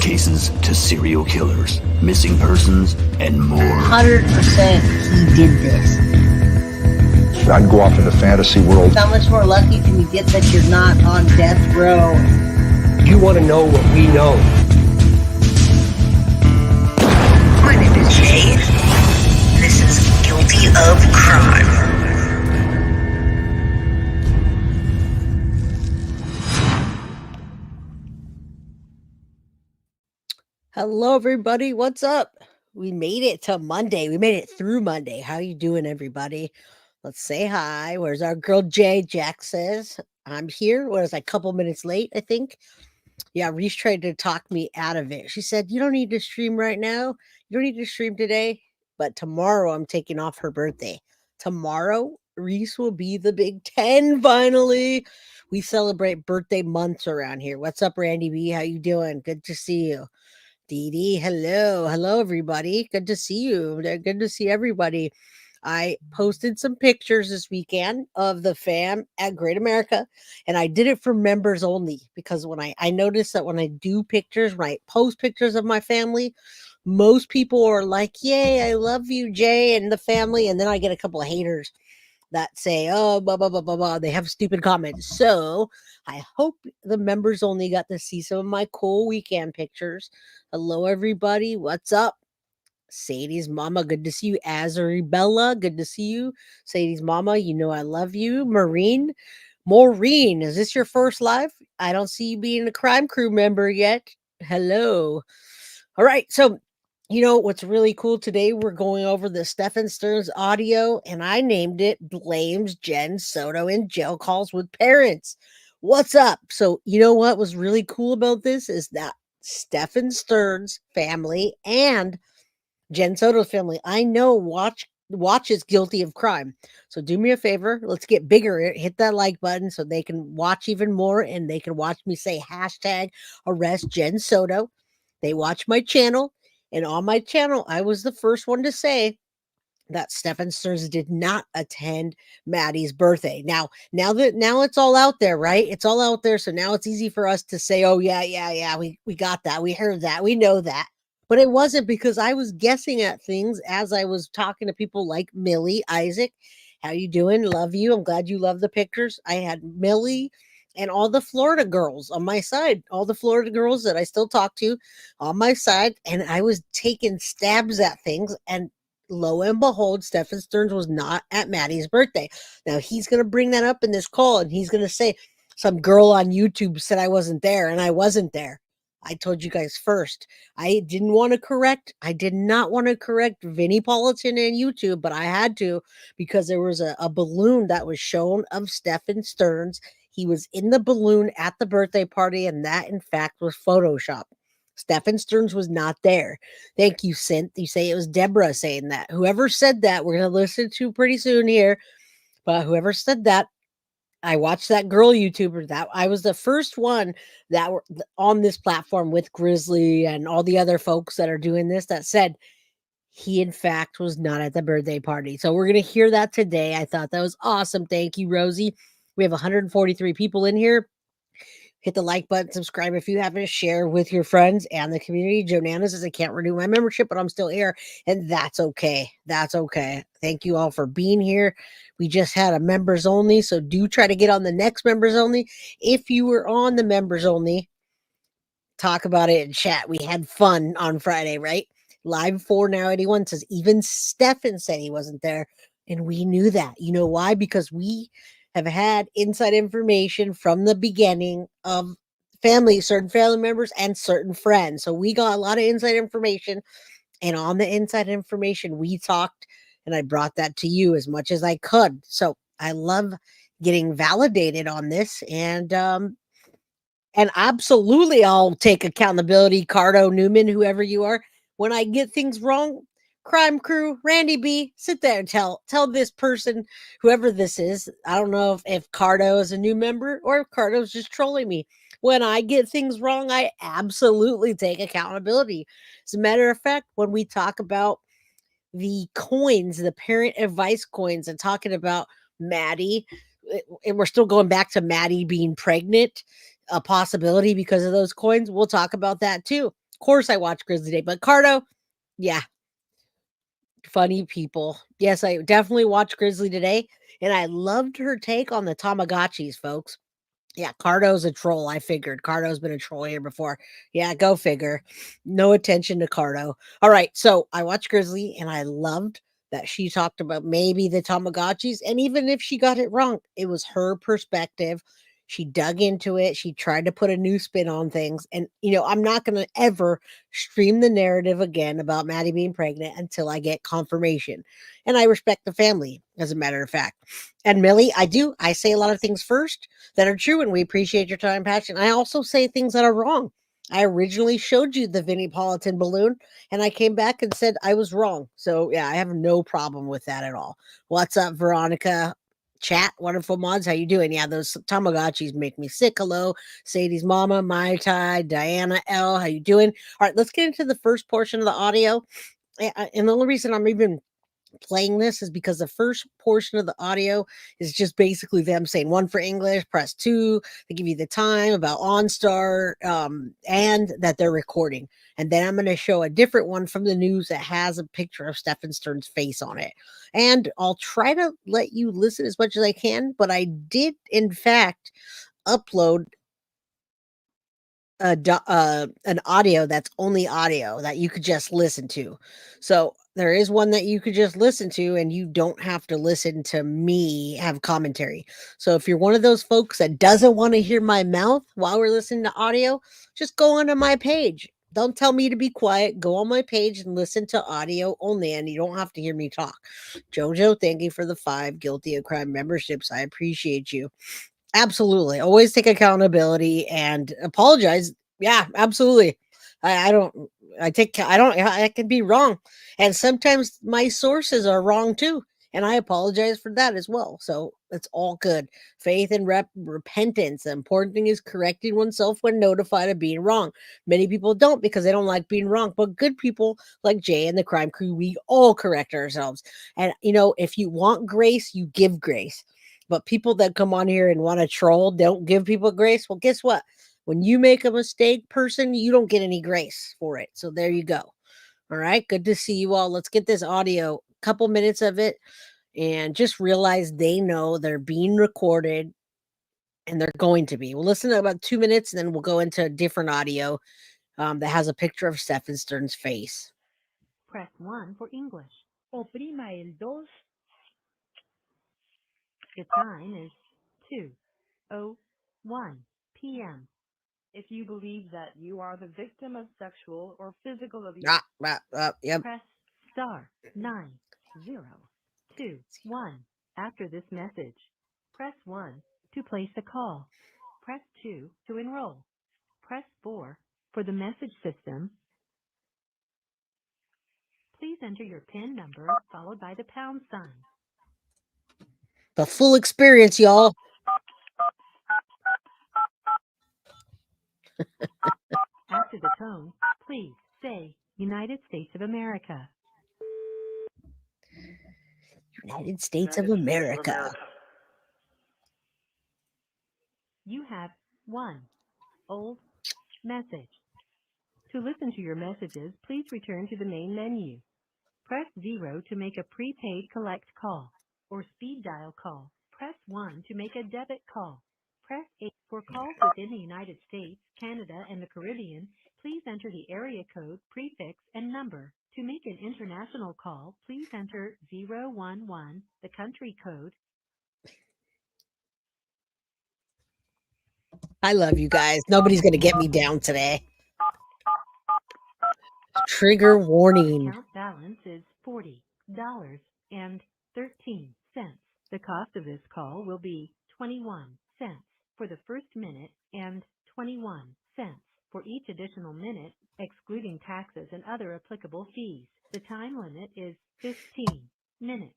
cases to serial killers, missing persons, and more. 100% he did this. I'd go off into fantasy world. How much more lucky can you get that you're not on death row? You want to know what we know. My name is Jay. This is Guilty of Crime. Hello, everybody. What's up? We made it to Monday. We made it through Monday. How you doing, everybody? Let's say hi. Where's our girl Jay? Jack says, I'm here. What is I? A couple minutes late, I think. Yeah, Reese tried to talk me out of it. She said, you don't need to stream right now. You don't need to stream today. But tomorrow, I'm taking off her birthday. Tomorrow, Reese will be the Big 10, finally. We celebrate birthday months around here. What's up, Randy B? How you doing? Good to see you. Dee Dee, hello. Hello, everybody. Good to see you. Good to see everybody. I posted some pictures this weekend of the fam at Great America, and I did it for members only because when I noticed that when I do pictures, when I post pictures of my family, most people are like, yay, I love you, Jay, and the family. And then I get a couple of haters that say, oh, blah, blah, blah, blah, blah. They have stupid comments. So I hope the members only got to see some of my cool weekend pictures. Hello, everybody. What's up? Sadie's mama, good to see you. Azari Bella, good to see you. Sadie's mama, you know I love you. Maureen, is this your first live? I don't see you being a crime crew member yet. Hello. All right, so you know what's really cool today? We're going over the Stephan Sterns audio, and I named it Blames Jenn Soto in Jail Calls with Parents. What's up? So you know what was really cool about this is that Stephan Sterns family and Jenn Soto's family, I know watches Guilty of Crime. So do me a favor, let's get bigger. Hit that like button so they can watch even more, and they can watch me say hashtag arrest Jenn Soto. They watch my channel, and on my channel, I was the first one to say that Stephan Sterns did not attend Maddie's birthday. Now it's all out there, right? It's all out there. So now it's easy for us to say, oh yeah, we got that. We heard that. We know that. But it wasn't, because I was guessing at things as I was talking to people like Millie, Isaac. How you doing? Love you. I'm glad you love the pictures. I had Millie and all the Florida girls on my side, all the Florida girls that I still talk to on my side. And I was taking stabs at things, and lo and behold, Stephan Sterns was not at Maddie's birthday. Now he's going to bring that up in this call, and he's going to say some girl on YouTube said I wasn't there, and I wasn't there. I told you guys first. I did not want to correct Vinnie Politan and YouTube, but I had to, because there was a balloon that was shown of Stephan Sterns. He was in the balloon at the birthday party, and that, in fact, was Photoshop. Stephan Sterns was not there. Thank you, Synth. You say it was Deborah saying that. Whoever said that, we're going to listen to pretty soon here. But whoever said that, I watched that girl YouTuber. That I was the first one that were on this platform with Grizzly and all the other folks that are doing this that said he, in fact, was not at the birthday party. So we're going to hear that today. I thought that was awesome. Thank you, Rosie. We have 143 people in here. Hit the like button, subscribe if you haven't, share with your friends and the community. Joe Nana says, I can't renew my membership, but I'm still here. And that's okay. That's okay. Thank you all for being here. We just had a members only, so do try to get on the next members only. If you were on the members only, talk about it in chat. We had fun on Friday, right? Live 4 Now 81 says, even Stephan said he wasn't there. And we knew that. You know why? Because we have had inside information from the beginning of certain family members and certain friends. So we got a lot of inside information, and on the inside information we talked, and I brought that to you as much as I could. So I love getting validated on this, and absolutely I'll take accountability. Cardo, Newman, whoever you are, when I get things wrong. Crime crew, Randy B, sit there and tell this person, whoever this is. I don't know if Cardo is a new member or if Cardo's just trolling me. When I get things wrong, I absolutely take accountability. As a matter of fact, when we talk about the coins, the parent advice coins, and talking about Maddie, and we're still going back to Maddie being pregnant, a possibility because of those coins, we'll talk about that too. course I watch Grizzly Day, but Cardo, yeah, funny people. Yes, I definitely watched Grizzly Today, and I loved her take on the Tamagotchis, folks. Yeah, Cardo's a troll. I figured Cardo's been a troll here before. Yeah, go figure. No attention to Cardo. All right, so I watched Grizzly and I loved that she talked about maybe the Tamagotchis. And even if she got it wrong, it was her perspective. She dug into it. She tried to put a new spin on things. And, I'm not going to ever stream the narrative again about Maddie being pregnant until I get confirmation. And I respect the family, as a matter of fact. And Millie, I do. I say a lot of things first that are true, and we appreciate your time and passion. I also say things that are wrong. I originally showed you the Vinnie Politan balloon, and I came back and said I was wrong. So yeah, I have no problem with that at all. What's up, Veronica? Chat, wonderful mods. How you doing? Yeah, those Tamagotchis make me sick. Hello, Sadie's mama, Mai Tai, Diana L. How you doing? All right, let's get into the first portion of the audio. And the only reason I'm even playing this is because the first portion of the audio is just basically them saying one for English, press 2. They give you the time about OnStar, and that they're recording. And then I'm going to show a different one from the news that has a picture of Stephan Sterns' face on it. And I'll try to let you listen as much as I can, but I did, in fact, upload an audio that's only audio that you could just listen to. So there is one that you could just listen to, and you don't have to listen to me have commentary. So if you're one of those folks that doesn't want to hear my mouth while we're listening to audio, just go onto my page. Don't tell me to be quiet. Go on my page and listen to audio only, and you don't have to hear me talk. Jojo, thank you for the 5 Guilty of Crime memberships. I appreciate you. Absolutely. Always take accountability and apologize. Yeah, absolutely. I don't, I can be wrong. And sometimes my sources are wrong too. And I apologize for that as well. So it's all good. Faith and repentance. The important thing is correcting oneself when notified of being wrong. Many people don't because they don't like being wrong. But good people like Jay and the crime crew, we all correct ourselves. And, if you want grace, you give grace. But people that come on here and want to troll don't give people grace. Well, guess what? When you make a mistake, person, you don't get any grace for it. So there you go. All right. Good to see you all. Let's get this audio, couple minutes of it, and just realize they know they're being recorded and they're going to be. We'll listen to about 2 minutes and then we'll go into a different audio that has a picture of Stephan Sterns' face. Press 1 for English. Oprima el 2. The time is 2:01 p.m. If you believe that you are the victim of sexual or physical abuse, Yep. Press *90221 after this message. Press 1 to place a call. Press 2 to enroll. Press 4 for the message system. Please enter your PIN number followed by the pound sign. The full experience, y'all. After the tone, please say United States of America. United States of America. You have 1 old message. To listen to your messages, please return to the main menu. Press 0 to make a prepaid collect call or speed dial call. Press 1 to make a debit call. Press 8 for calls within the United States, Canada, and the Caribbean. Please enter the area code, prefix, and number. To make an international call, please enter 011, the country code. I love you guys. Nobody's going to get me down today. Trigger warning. Account balance is $40.13. The cost of this call will be 21 cents for the first minute and 21 cents for each additional minute, excluding taxes and other applicable fees. The time limit is 15 minutes.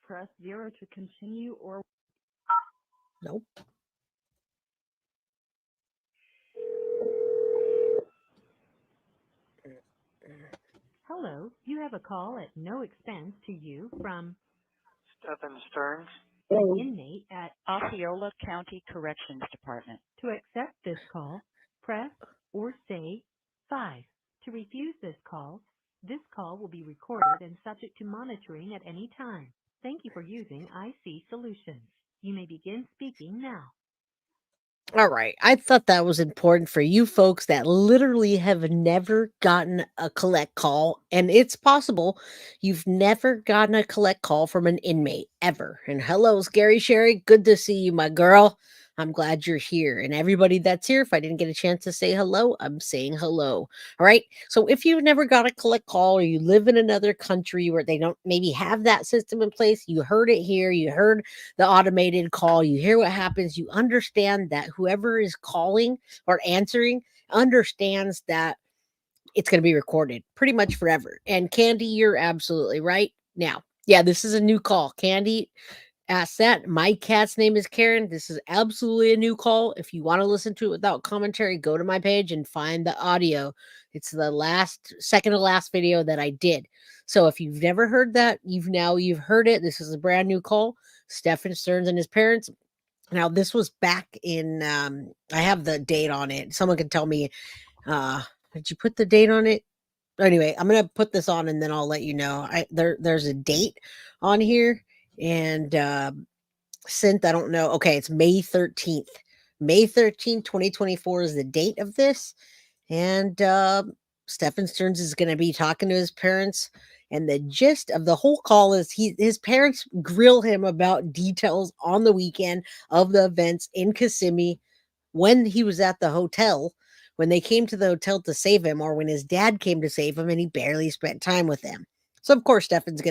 press 0 to continue or Nope. Hello, you have a call at no expense to you from Stephan Sterns, inmate at Osceola County Corrections Department. To accept this call, press or say 5. To refuse this call will be recorded and subject to monitoring at any time. Thank you for using IC Solutions. You may begin speaking now. All right. I thought that was important for you folks that literally have never gotten a collect call. And it's possible you've never gotten a collect call from an inmate ever. And hello, Scary Sherry. Good to see you, my girl. I'm glad you're here. And everybody that's here, if I didn't get a chance to say hello, I'm saying hello. All right. So if you've never got a collect call or you live in another country where they don't maybe have that system in place, you heard it here, you heard the automated call, you hear what happens, you understand that whoever is calling or answering understands that it's going to be recorded pretty much forever. And Candy, you're absolutely right. Now, yeah, this is a new call. Candy asked that. My cat's name is Karen. This is absolutely a new call. If you want to listen to it without commentary, go to my page and find the audio. It's the second to last video that I did. So if you've never heard that, you've heard it. This is a brand new call. Stephan Sterns and his parents. Now, this was back in I have the date on it. Someone can tell me, did you put the date on it? Anyway, I'm gonna put this on and then I'll let you know. There's a date on here, and synth, I don't know. Okay, it's May 13th. May 13th, 2024 is the date of this. And Stephan Sterns is going to be talking to his parents. And the gist of the whole call is his parents grill him about details on the weekend of the events in Kissimmee when he was at the hotel, when they came to the hotel to save him, or when his dad came to save him and he barely spent time with them. So of course Stephan's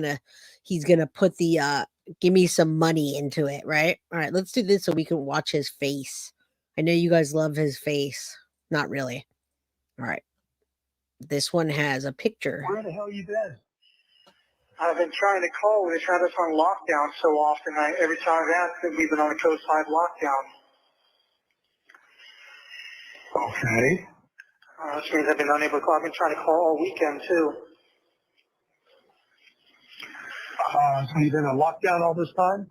he's gonna put the give me some money into it, right? All right, let's do this so we can watch his face. I know you guys love his face. Not really. All right. This one has a picture. Where the hell you been? I've been trying to call. We've had us on lockdown so often. Every time I've asked, we've been on a Coast 5 lockdown. Okay. Which means I've been unable to call. I've been trying to call all weekend, too. So you've been on lockdown all this time?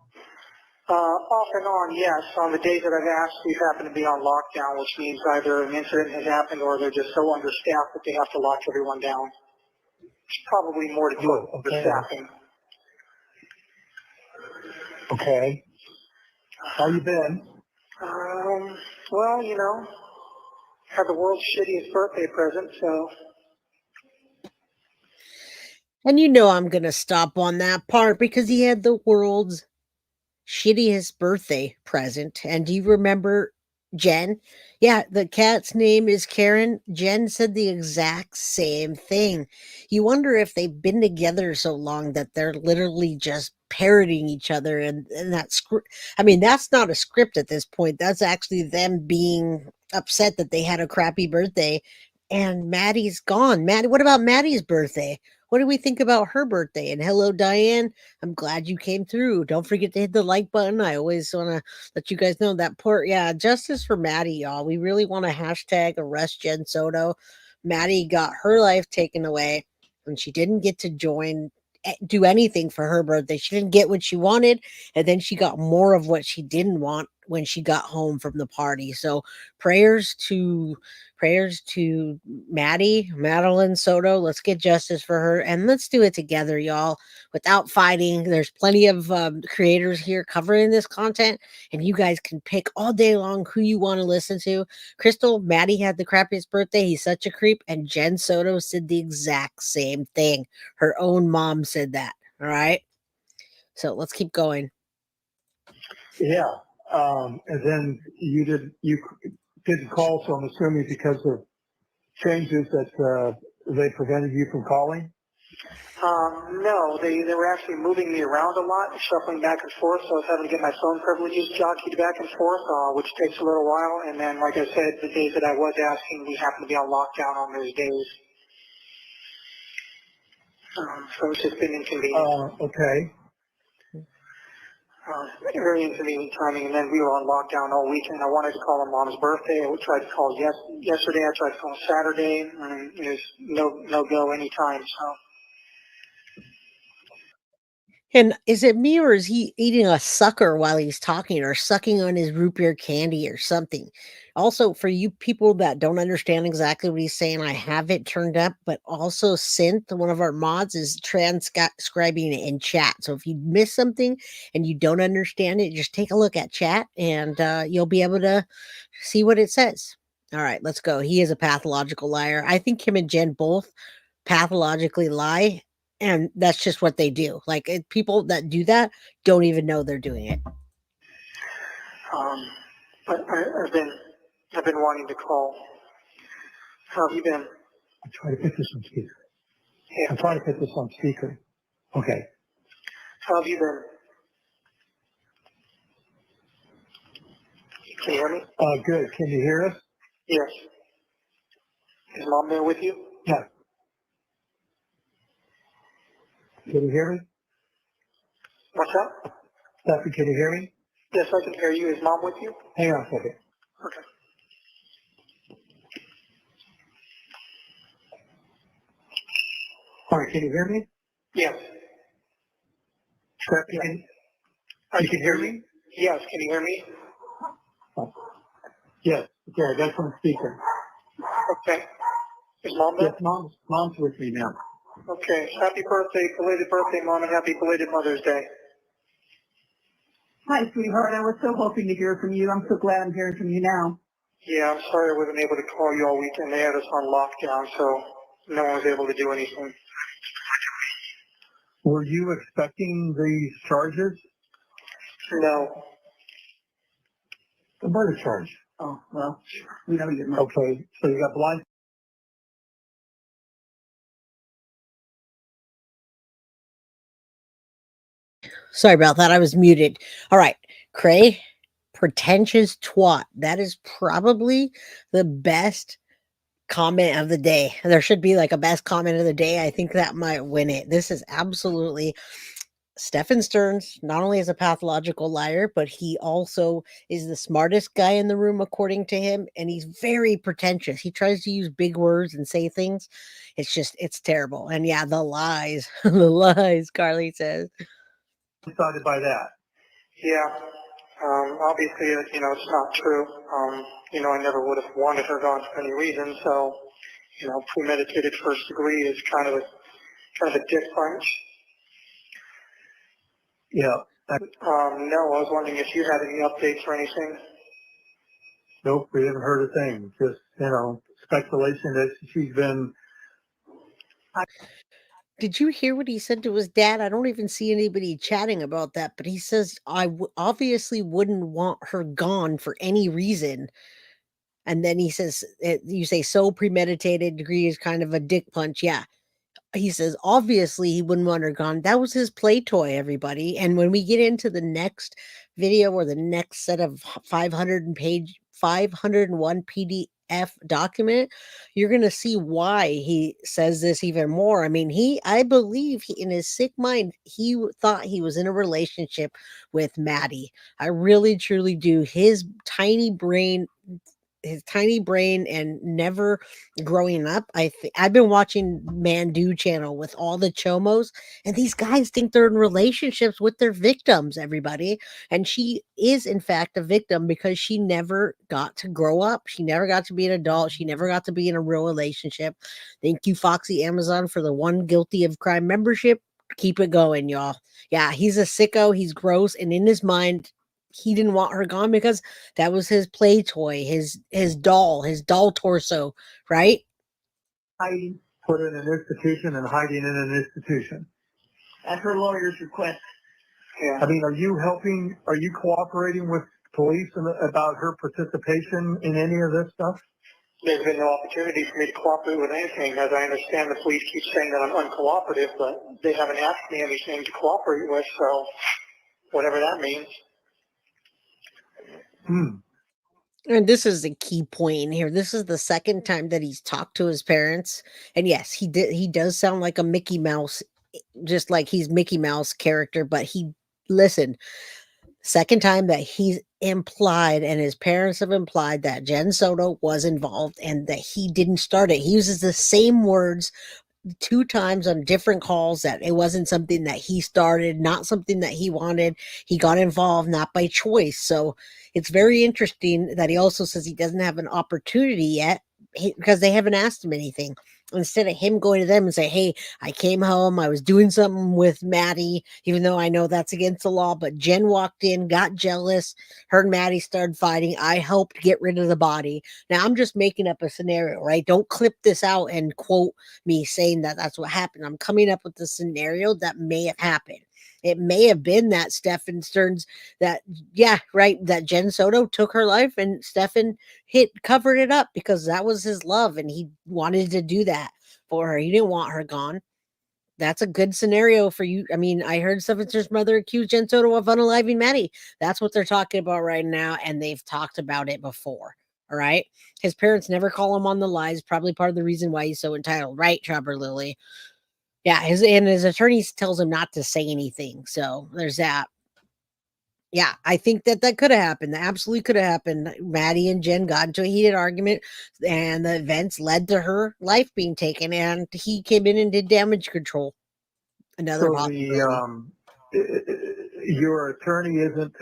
Off and on, yes. On the days that I've asked, we've happened to be on lockdown, which means either an incident has happened or they're just so understaffed that they have to lock everyone down. It's probably more to do with the staffing. Okay. How you been? Well, had the world's shittiest birthday present, so. And I'm going to stop on that part because he had the world's shittiest birthday present. And do you remember Jenn? Yeah, the cat's name is Karen. Jenn said the exact same thing. You wonder if they've been together so long that they're literally just parroting each other, and that script. I mean, that's not a script at this point. That's actually them being upset that they had a crappy birthday and Maddie's gone. Maddie, what about Maddie's birthday? What do we think about her birthday? And hello, Diane. I'm glad you came through. Don't forget to hit the like button. I always want to let you guys know that justice for Maddie, y'all. We really want to hashtag arrest Jenn Soto. Maddie got her life taken away and she didn't get to do anything for her birthday. She didn't get what she wanted, and then she got more of what she didn't want when she got home from the party. So prayers to Madeline Soto. Let's get justice for her, and let's do it together, y'all, without fighting. There's plenty of creators here covering this content, and you guys can pick all day long who you want to listen to. Crystal, Maddie had the crappiest birthday. He's such a creep. And Jenn Soto said the exact same thing. Her own mom said that. All right. So let's keep going. Yeah. And then you didn't call, so I'm assuming because of changes that they prevented you from calling? No, they were actually moving me around a lot, shuffling back and forth, so I was having to get my phone privileges jockeyed back and forth, which takes a little while. And then, like I said, the days that I was asking, we happened to be on lockdown on those days. So it's just been inconvenient. Okay. Very inconvenient timing, and then we were on lockdown all weekend. I wanted to call my mom's birthday. I tried to call yesterday. I tried to call Saturday, and there's no go anytime. So And is it me or is he eating a sucker while he's talking or sucking on his root beer candy or something? Also, for you people that don't understand exactly what he's saying, I have it turned up, but also Synth, one of our mods, is transcribing it in chat. So if you miss something and you don't understand it, just take a look at chat and you'll be able to see what it says. All right, let's go. He is a pathological liar. I think him and Jen both pathologically lie, and that's just what they do. Like people that do that don't even know they're doing it. But I've been wanting to call. How have you been? I'm trying to put this on speaker. Yeah. I'm trying to put this on speaker. Okay. How have you been? Can you hear me? Good. Can you hear us? Yes. Is Mom there with you? Yeah. Can you hear me? What's that? Stephan, can you hear me? Yes, I can hear you. Is Mom with you? Hang on a second. Okay. All right, can you hear me? Yes. Stephan, I you can hear you. Yes, can you hear me? Yes. Okay, that's on speaker. Okay. Is Mom there? Yes, mom's with me now. Okay. Happy birthday, belated birthday, Mom, and happy belated Mother's Day. Hi, sweetheart. I was so hoping to hear from you. I'm so glad I'm hearing from you now. Yeah, I'm sorry I wasn't able to call you all weekend. They had us on lockdown, so no one was able to do anything. Were you expecting these charges? No. The murder charge. Oh, well, we know you didn't. Okay, so you got blind. Sorry about that. I was muted. All right. Cray, pretentious twat. That is probably the best comment of the day. There should be like a best comment of the day. I think that might win it. This is absolutely Stephan Sterns. Not only is a pathological liar, but he also is the smartest guy in the room, according to him. And he's very pretentious. He tries to use big words and say things. It's terrible. And yeah, the lies, the lies, Carly says. Decided by that. Yeah. Obviously, it's not true. I never would have wanted her gone for any reason, so, premeditated first degree is kind of a dick punch. Yeah. No, I was wondering if you had any updates or anything. Nope, we haven't heard a thing. Just, speculation that she's been. Did you hear what he said to his dad? I don't even see anybody chatting about that, but he says, obviously wouldn't want her gone for any reason. And then he says, you say so premeditated degree is kind of a dick punch. Yeah. He says, obviously he wouldn't want her gone. That was his play toy, everybody. And when we get into the next video or the next set of 501 PDF document, you're going to see why he says this even more. I mean, I believe in his sick mind, he thought he was in a relationship with Maddie. I really, truly do. His tiny brain and never growing up. I've been watching Mandu channel with all the chomos, and these guys think they're in relationships with their victims, everybody. And she is in fact a victim because she never got to grow up. She never got to be an adult. She never got to be in a real relationship. Thank you, Foxy Amazon, for the one guilty of crime membership. Keep it going, y'all. Yeah, he's a sicko. He's gross, and in his mind, he didn't want her gone because that was his play toy, his doll torso, right? Hiding, put in an institution and hiding in an institution. At her lawyer's request. Yeah. I mean, are you cooperating with police about her participation in any of this stuff? There's been no opportunity for me to cooperate with anything. As I understand, the police keep saying that I'm uncooperative, but they haven't asked me anything to cooperate with, so whatever that means. And this is a key point in here. This is the second time that he's talked to his parents. And yes, he does sound like a Mickey Mouse, just like he's Mickey Mouse character, but listen, second time that he's implied and his parents have implied that Jenn Soto was involved and that he didn't start it. He uses the same words 2 times on different calls that it wasn't something that he started, not something that he wanted. He got involved not by choice. So it's very interesting that he also says he doesn't have an opportunity yet because they haven't asked him anything. Instead of him going to them and say, hey, I came home, I was doing something with Maddie, even though I know that's against the law, but Jenn walked in, got jealous, her and Maddie started fighting. I helped get rid of the body. Now I'm just making up a scenario, right? Don't clip this out and quote me saying that that's what happened. I'm coming up with a scenario that may have happened. It may have been that Stephan Sterns, that, yeah, right, that Jenn Soto took her life and Stephan covered it up because that was his love and he wanted to do that for her. He didn't want her gone. That's a good scenario for you. I mean, I heard Stephan Sterns' mother accused Jenn Soto of unaliving Maddie. That's what they're talking about right now, and they've talked about it before. All right. His parents never call him on the lies. Probably part of the reason why he's so entitled, right, Chopper Lily? Yeah, his attorney tells him not to say anything. So there's that. Yeah, I think that could have happened. That absolutely could have happened. Maddie and Jenn got into a heated argument, and the events led to her life being taken, and he came in and did damage control. Another possibility. Your attorney isn't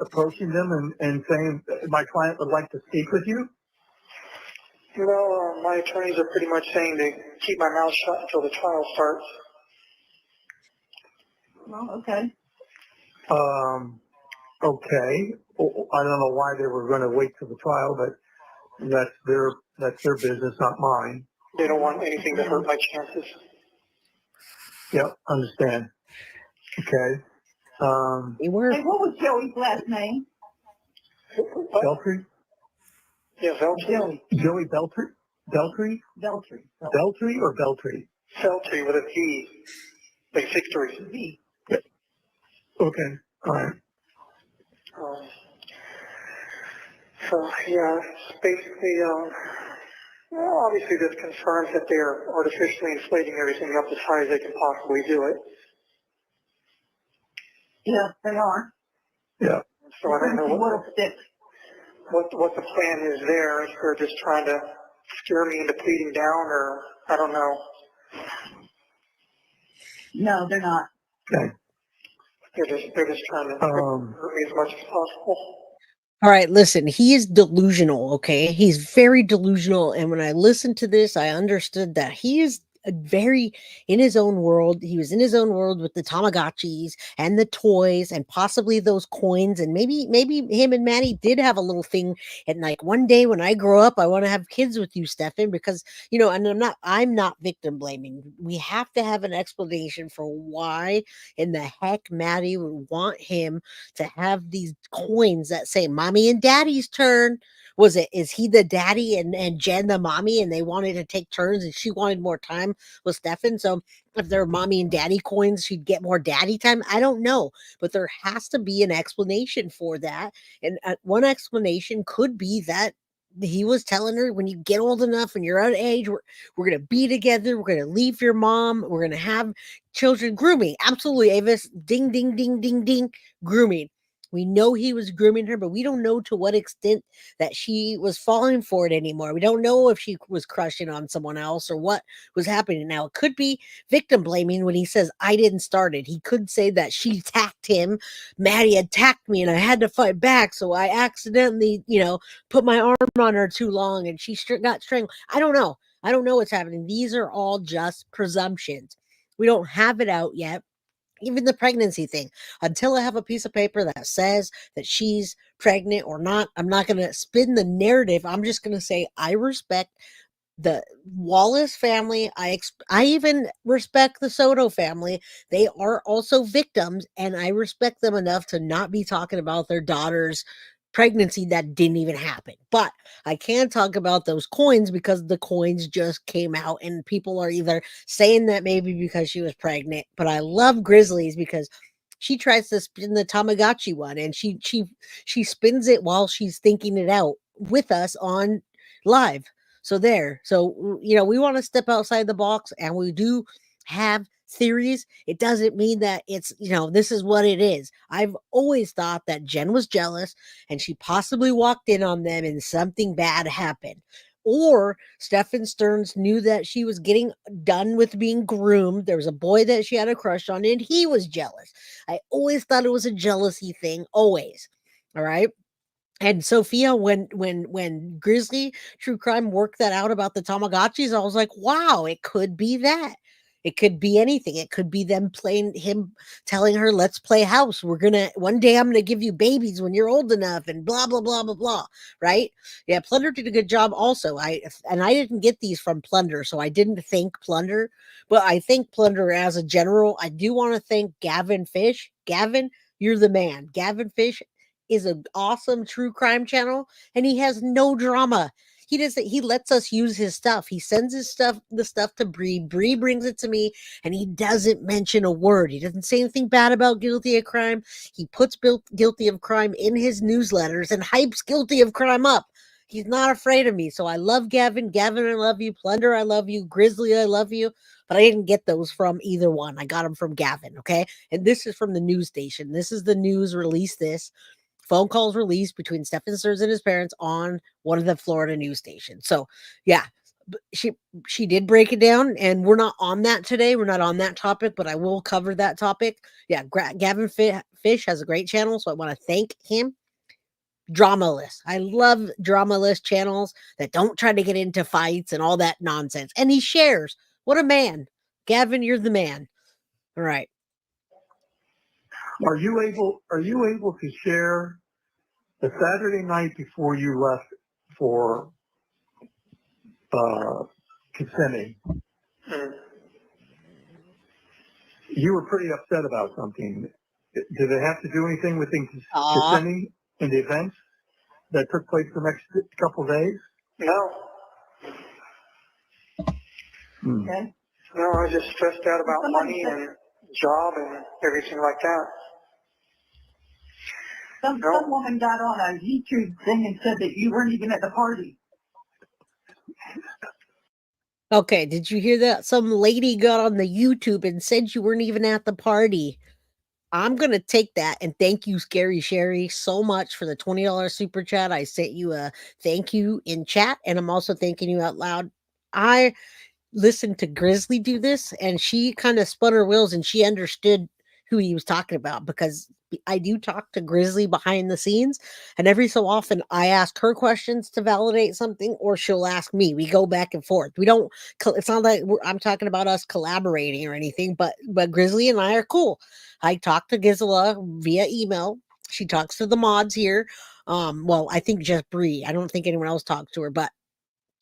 approaching them and saying, my client would like to speak with you? No, my attorneys are pretty much saying to keep my mouth shut until the trial starts. Well, okay. Okay. I don't know why they were going to wait till the trial, but that's their business, not mine. They don't want anything to hurt my chances. Yep, understand. Okay. Hey, what was Joey's last name? Beltry? Yeah, Veltry. Joey Beltry? Beltry? Beltry. Beltry or Beltry? Veltry with a V, like victory. V. Okay. All right. So yeah, it's basically, well, obviously this confirms that they're artificially inflating everything up as high as they can possibly do it. Yeah, they are. Yeah. So I don't know what the plan is there. If they're just trying to scare me into pleading down, or I don't know. No, they're not. Okay. They're just trying to hurt me as much as possible. All right, listen, he is delusional, okay? He's very delusional. And when I listened to this, I understood that he is very in his own world. He was in his own world with the Tamagotchis and the toys and possibly those coins. And maybe him and Maddie did have a little thing. And like, one day when I grow up, I want to have kids with you, Stephan, because, you know, and I'm not victim blaming. We have to have an explanation for why in the heck Maddie would want him to have these coins that say mommy and daddy's turn. Is he the daddy and Jenn the mommy, and they wanted to take turns and she wanted more time with Stephan? So if they're mommy and daddy coins, she'd get more daddy time. I don't know, but there has to be an explanation for that. And one explanation could be that he was telling her, when you get old enough and you're at age, we're going to be together. We're going to leave your mom. We're going to have children. Grooming. Absolutely, Avis. Ding, ding, ding, ding, ding. Grooming. We know he was grooming her, but we don't know to what extent that she was falling for it anymore. We don't know if she was crushing on someone else or what was happening. Now, it could be victim blaming when he says, I didn't start it. He could say that she attacked him. Maddie attacked me and I had to fight back. So I accidentally, put my arm on her too long and she got strangled. I don't know. I don't know what's happening. These are all just presumptions. We don't have it out yet. Even the pregnancy thing, until I have a piece of paper that says that she's pregnant or not, I'm not going to spin the narrative. I'm just going to say, I respect the Wallace family. I even respect the Soto family. They are also victims, and I respect them enough to not be talking about their daughter's pregnancy that didn't even happen. But I can't talk about those coins because the coins just came out and people are either saying that maybe because she was pregnant. But I love Grizzlies because she tries to spin the Tamagotchi one and she spins it while she's thinking it out with us on live. So we want to step outside the box, and we do have theories. It doesn't mean that it's, this is what it is. I've always thought that Jenn was jealous and she possibly walked in on them and something bad happened. or Stephan Sterns knew that she was getting done with being groomed. There was a boy that she had a crush on, and he was jealous. I always thought it was a jealousy thing, always. All right. And Sophia, when Grizzly True Crime worked that out about the Tamagotchis, I was like, wow, it could be that. It could be anything. It could be them playing him telling her, let's play house. One day I'm gonna give you babies when you're old enough, and blah blah blah blah blah. Right? Yeah, Plunder did a good job also. I didn't get these from Plunder, so I didn't thank Plunder, but I think Plunder as a general. I do want to thank Gavin Fish. Gavin, you're the man. Gavin Fish is an awesome true crime channel, and he has no drama. He lets us use his stuff. He sends the stuff to Bree. Bree brings it to me, and he doesn't mention a word. He doesn't say anything bad about Guilty of Crime. He puts Guilty of Crime in his newsletters and hypes Guilty of Crime up. He's not afraid of me. So I love Gavin. Gavin, I love you. Plunder, I love you. Grizzly, I love you. But I didn't get those from either one. I got them from Gavin, okay? And this is from the news station. This is the news, release this. Phone calls released between Stephan Sterns and his parents on one of the Florida news stations. So, yeah, she did break it down, and we're not on that today. We're not on that topic, but I will cover that topic. Yeah, Gavin Fish has a great channel, so I want to thank him. Dramaless. I love dramaless channels that don't try to get into fights and all that nonsense. And he shares. What a man. Gavin, you're the man. All right. Are you able to share the Saturday night before you left for Kissimmee? You were pretty upset about something. Did it have to do anything with Kissimmee and the events that took place the next couple of days? No. Okay. No, I was just stressed out about money and job and everything like that. Some woman got on a YouTube thing and said that you weren't even at the party. Okay, did you hear that? Some lady got on the YouTube and said you weren't even at the party. I'm going to take that, and thank you, Scary Sherry, so much for the $20 super chat. I sent you a thank you in chat, and I'm also thanking you out loud. I listened to Grizzly do this, and she kind of spun her wheels, and she understood who he was talking about, because I do talk to Grizzly behind the scenes, and every so often I ask her questions to validate something, or she'll ask me. We go back and forth. We don't. It's not like I'm talking about us collaborating or anything, but Grizzly and I are cool. I talk to Gizla via email. She talks to the mods here. Well, I think just Bree. I don't think anyone else talks to her, but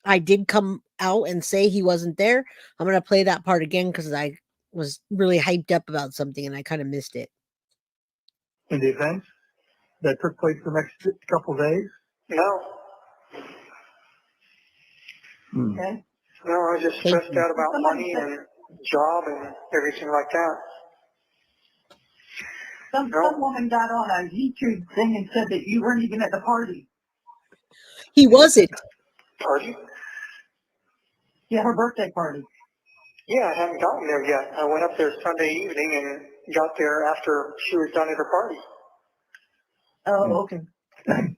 I did come out and say he wasn't there. I'm going to play that part again because I was really hyped up about something and I kind of missed it. In the events that took place the next couple of days? No. Okay. No, I was just stressed out about money and job and everything like that. Some woman got on a YouTube thing and said that you weren't even at the party. He wasn't. Party? Yeah, her birthday party. Yeah, I haven't gotten there yet. I went up there Sunday evening and got there after she was done at her party. Oh, okay. And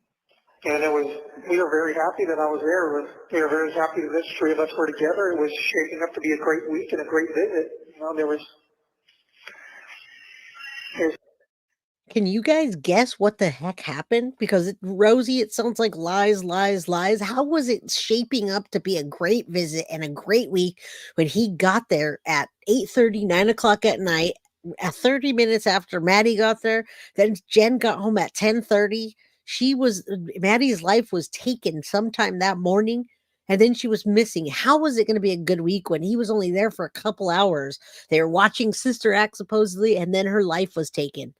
we were very happy that I was there. We were very happy that the three of us were together. It was shaping up to be a great week and a great visit. You know, there was Can you guys guess what the heck happened? Because Rosie, it sounds like lies, lies, lies. How was it shaping up to be a great visit and a great week when he got there at 8:30, 9 o'clock at night, at 30 minutes after Maddie got there? Then Jenn got home at 10:30. Maddie's life was taken sometime that morning, and then she was missing. How was it going to be a good week when he was only there for a couple hours? They were watching Sister Act supposedly, and then her life was taken.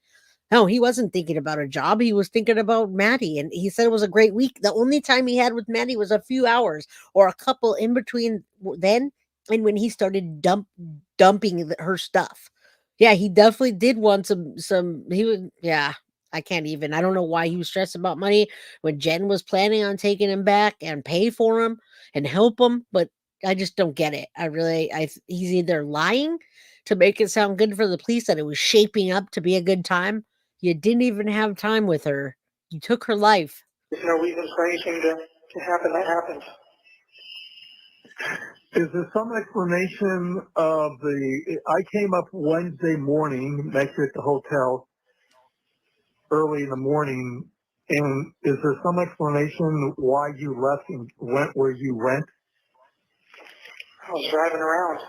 No, he wasn't thinking about a job. He was thinking about Maddie, and he said it was a great week. The only time he had with Maddie was a few hours or a couple in between then and when he started dumping her stuff. Yeah, he definitely did want I can't even. I don't know why he was stressed about money when Jenn was planning on taking him back and pay for him and help him, but I just don't get it. He's either lying to make it sound good for the police that it was shaping up to be a good time. You didn't even have time with her. You took her life. There's no reason for anything to happen that happens. Is there some explanation of I came up Wednesday morning, met you at the hotel early in the morning, and is there some explanation why you left and went where you went? I was driving around.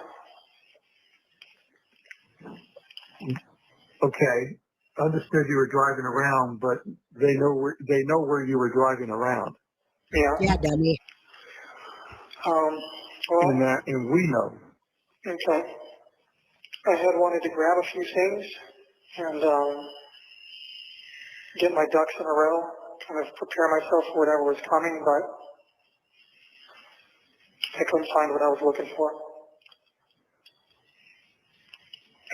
Okay, understood you were driving around, but they know where you were driving around. Yeah. Yeah, dummy. Well, And we know. okay. I had wanted to grab a few things and get my ducks in a row, kind of prepare myself for whatever was coming, but I couldn't find what I was looking for.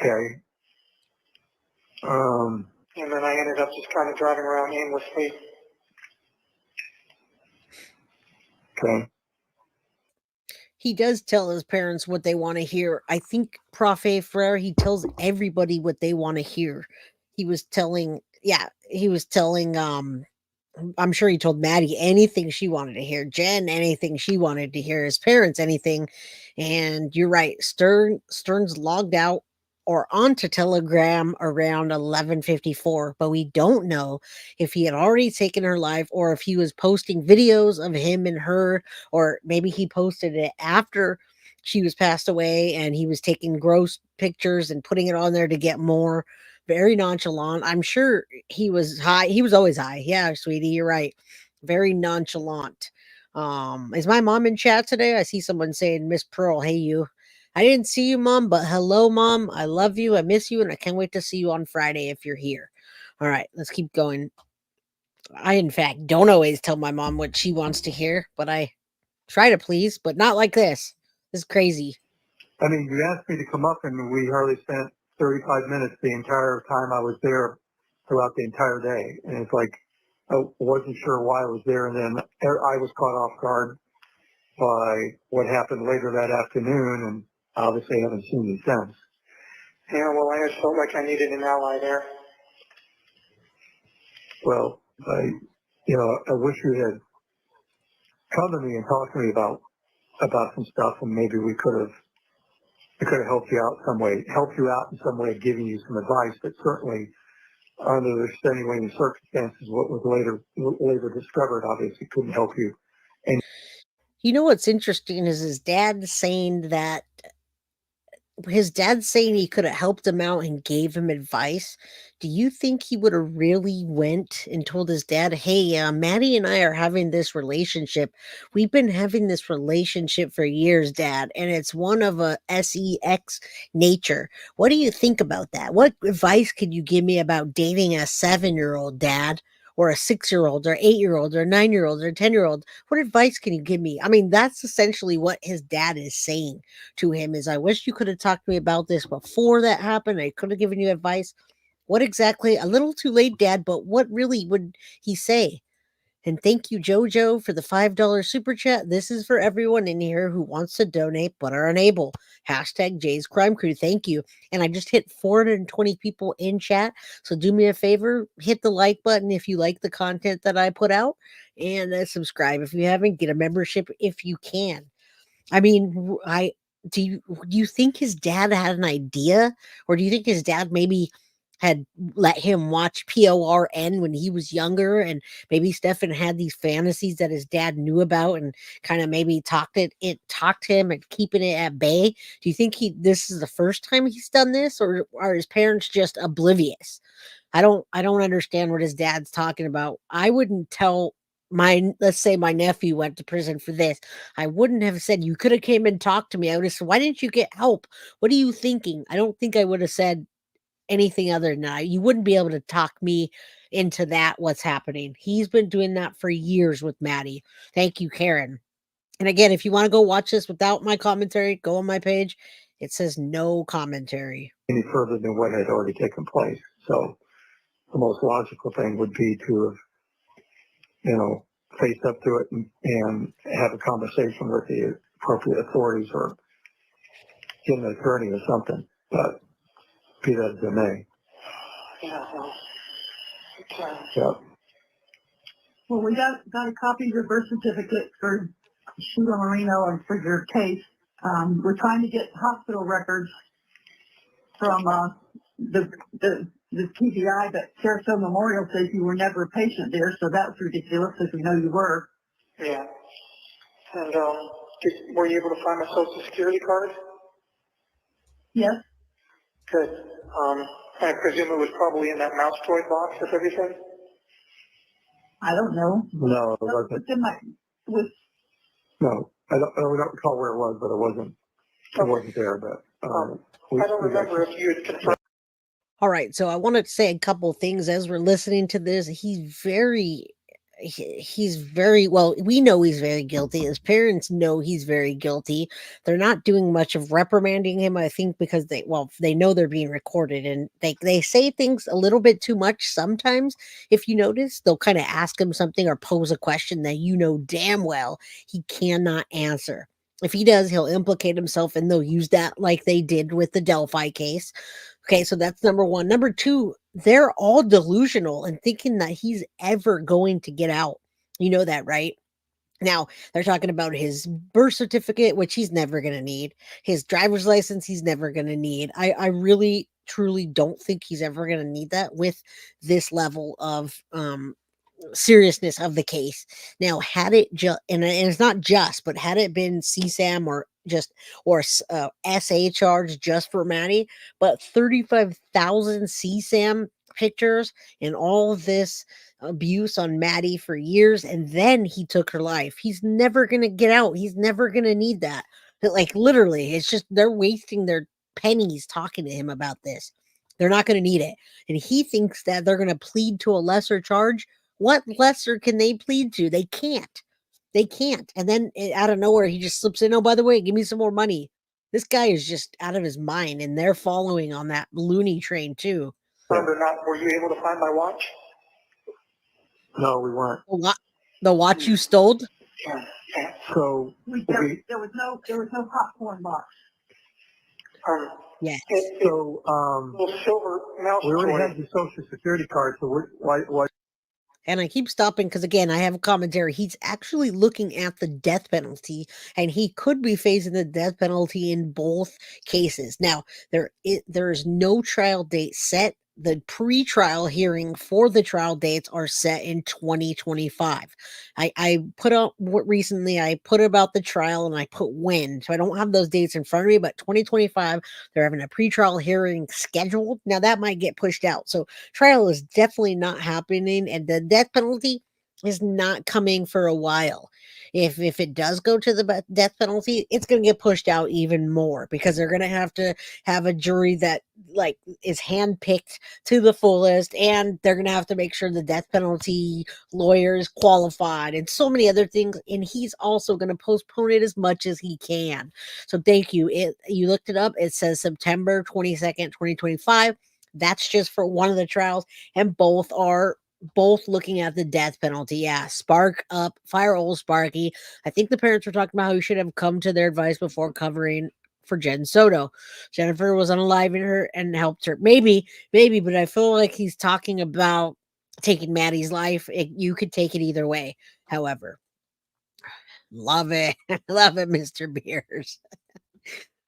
Okay. And then I ended up just kind of driving around aimlessly. Okay. He does tell his parents what they want to hear. I think Prof. Frere, he tells everybody what they want to hear. He was telling, I'm sure he told Maddie anything she wanted to hear, Jenn anything she wanted to hear, his parents anything. And you're right, Sterns logged out or onto Telegram around 11:54, but we don't know if he had already taken her life or if he was posting videos of him and her, or maybe he posted it after she was passed away and he was taking gross pictures and putting it on there to get more. Very nonchalant. I'm sure he was high. He was always high. Yeah, sweetie, you're right. Very nonchalant. Is my mom in chat today? I see someone saying, Miss Pearl, hey you. I didn't see you, Mom, but hello, Mom. I love you. I miss you, and I can't wait to see you on Friday if you're here. All right, let's keep going. I, in fact, don't always tell my mom what she wants to hear, but I try to please, but not like this. This is crazy. I mean, you asked me to come up, and we hardly spent 35 minutes the entire time I was there throughout the entire day. And it's like, I wasn't sure why I was there. And then I was caught off guard by what happened later that afternoon, and obviously haven't seen you since. Yeah, well, I just felt like I needed an ally there. Well, I wish you had come to me and talked to me about some stuff, and maybe we could have helped you out in some way, giving you some advice. But certainly, under extenuating circumstances, what was later discovered obviously couldn't help you. And You know what's interesting is his dad saying he could have helped him out and gave him advice. Do you think he would have really went and told his dad, hey, Maddie and I are having this relationship. We've been having this relationship for years, Dad, and it's one of a sex nature. What do you think about that? What advice could you give me about dating a 7-year-old, Dad? Or a 6-year-old or 8-year-old or 9-year-old or 10-year-old? What advice can you give me? I mean, that's essentially what his dad is saying to him is, I wish you could have talked to me about this before that happened. I could have given you advice. What exactly? A little too late, Dad, but what really would he say? And thank you, Jojo, for the $5 super chat. This is for everyone in here who wants to donate but are unable. Hashtag Jay's Crime Crew. Thank you. And I just hit 420 people in chat. So do me a favor, hit the like button if you like the content that I put out, and subscribe if you haven't. Get a membership if you can. I mean, do you think his dad had an idea, or do you think his dad maybe had let him watch PORN when he was younger, and maybe Stephan had these fantasies that his dad knew about and kind of maybe talked him and keeping it at bay? Do you think this is the first time he's done this, or are his parents just oblivious? I don't understand what his dad's talking about. I wouldn't tell let's say my nephew went to prison for this. I wouldn't have said, you could have came and talked to me. I would have said, why didn't you get help? What are you thinking? I don't think I would have said anything other than that. You wouldn't be able to talk me into that, what's happening. He's been doing that for years with Maddie. Thank you, Karen. And again, if you want to go watch this without my commentary, go on my page. It says no commentary. any further than what had already taken place. So the most logical thing would be to have, face up to it and have a conversation with the appropriate authorities or get an attorney or something. But be that as it may. Yeah, well, okay. Yeah. Well, we got a copy of your birth certificate for Sheila Marino and for your case. We're trying to get hospital records from the TBI, but Sarasota Memorial says you were never a patient there, so that's ridiculous because we know you were. Yeah. And were you able to find my social security card? Yes. Good. I presume it was probably in that mouse toy box with everything? I don't know. No, it wasn't. It's in my, No, I don't recall where it was, but it wasn't. It wasn't there. But I don't remember if you had confirmed. All right, so I wanted to say a couple things as we're listening to this. He's very well, we know he's very guilty. His parents know he's very guilty. They're not doing much of reprimanding him, I think, because they know they're being recorded, and they say things a little bit too much sometimes. If you notice, they'll kind of ask him something or pose a question that you know damn well he cannot answer. If he does, he'll implicate himself, and they'll use that like they did with the Delphi case. Okay, so that's number one. Number two, they're all delusional and thinking that he's ever going to get out. You know that, right? Now, they're talking about his birth certificate, which he's never going to need. His driver's license, he's never going to need. I really, truly don't think he's ever going to need that with this level of seriousness of the case. Now, had it just, and it's not just, but had it been CSAM or SA charge just for Maddie, but 35,000 CSAM pictures and all of this abuse on Maddie for years, and then he took her life. He's never going to get out. He's never going to need that. Like, literally, it's just they're wasting their pennies talking to him about this. They're not going to need it. And he thinks that they're going to plead to a lesser charge. What lesser can they plead to? They can't. They can't. And then out of nowhere, he just slips in, oh, by the way, give me some more money. This guy is just out of his mind, and they're following on that loony train too. Or not, were you able to find my watch? No, we weren't. The watch you stole? Yeah. So there was no popcorn box. Yes. So silver mouse we already toy. had your social security card. So why? And I keep stopping because, again, I have a commentary. He's actually looking at the death penalty, and he could be facing the death penalty in both cases. Now, there is no trial date set. The pre-trial hearing for the trial dates are set in 2025. I put out recently, I put about the trial and I put when. So I don't have those dates in front of me, but 2025, they're having a pre-trial hearing scheduled. Now that might get pushed out. So trial is definitely not happening, and the death penalty is not coming for a while. If it does go to the death penalty, it's going to get pushed out even more because they're going to have a jury that is handpicked to the fullest, and they're going to have to make sure the death penalty lawyer is qualified and so many other things. And he's also going to postpone it as much as he can. So thank you. You looked it up. It says September 22nd, 2025. That's just for one of the trials, and both are looking at the death penalty. Yeah, spark up, fire old Sparky. I think the parents were talking about how you should have come to their advice before covering for Jenn Soto. Jennifer was unaliving her and helped her. Maybe, but I feel like he's talking about taking Maddie's life. You could take it either way. However, love it. Love it, Mr. Beers.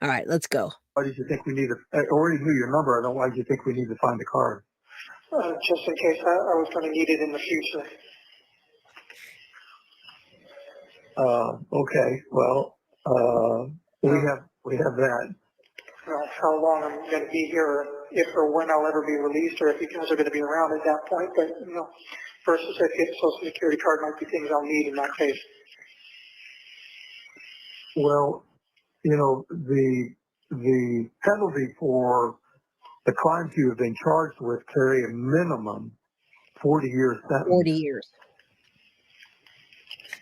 All right, let's go. Why did you think we need I already knew your number. I don't. Why did you think we need to find the card? Just in case I was going to need it in the future. Okay. Well, we have that. How long I'm going to be here, if or when I'll ever be released, or if you guys are going to be around at that point. But birth certificate, social security card might be things I'll need in that case. Well, the penalty for the crimes you have been charged with carry a minimum 40-year sentence. 40 years.